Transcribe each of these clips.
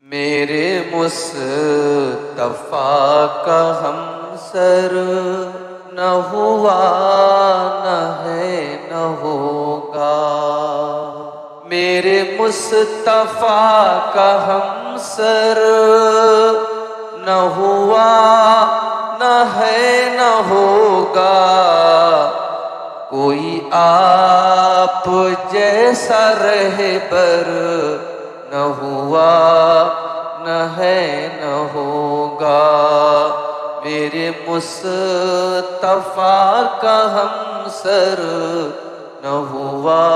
میرے مصطفیٰ کا ہمسر نہ ہوا نہ ہے نہ ہوگا، میرے مصطفیٰ کا ہمسر نہ ہوا نہ ہے نہ ہوگا، کوئی آپ جیسا رہبر نہ ہوا نہ ہے نہ ہوگا، میرے مصطفیٰ کا ہمسر نہ ہوا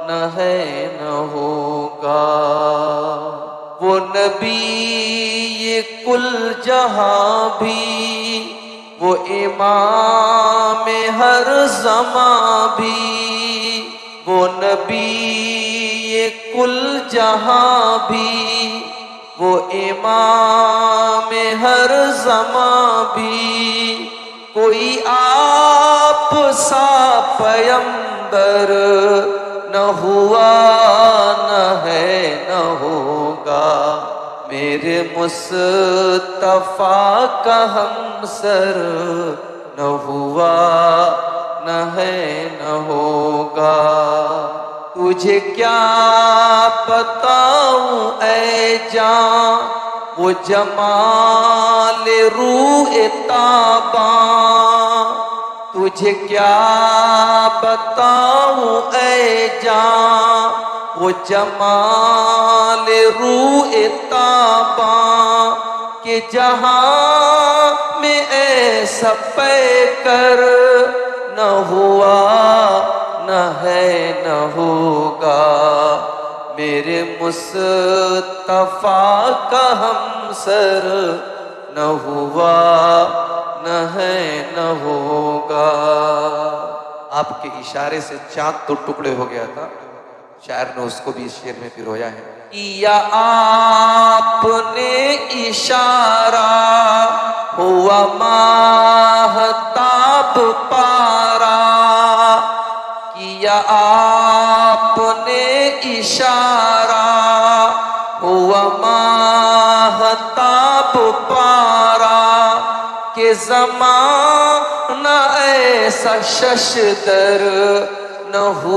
نہ ہے نہ ہوگا۔ وہ نبی یہ کل جہاں بھی، وہ امام ہر زماں بھی، وہ نبی یہ کل جہاں بھی، وہ امام ہر زماں بھی، کوئی آپ سا پیمبر نہ ہوا نہ ہے نہ ہوگا، میرے مصطفیٰ کا ہمسر نہ ہوا نہ ہے نہ ہوگا۔ تجھے کیا بتاؤں اے جاں وہ جمال روح تاباں، تجھے کیا بتاؤں اے جاں وہ جمال روح تاباں، کہ جہاں میں ایسا پیکر نہ ہوا نہ ہے نہ ہوگا، میرے مصطفیٰ کا ہمسر نہ ہوا نہ ہے نہ ہوگا۔ آپ کے اشارے سے چاند تو ٹکڑے ہو گیا تھا، شاعر نے اس کو بھی اس شعر میں پرویا ہے۔ کیا آپ نے اشارہ ہوا ماہتاب پارا، کیا آپ نے اشارہ ہوا ماہتاب پارا، کہ زمانہ ایسا ششدر نہ ہوا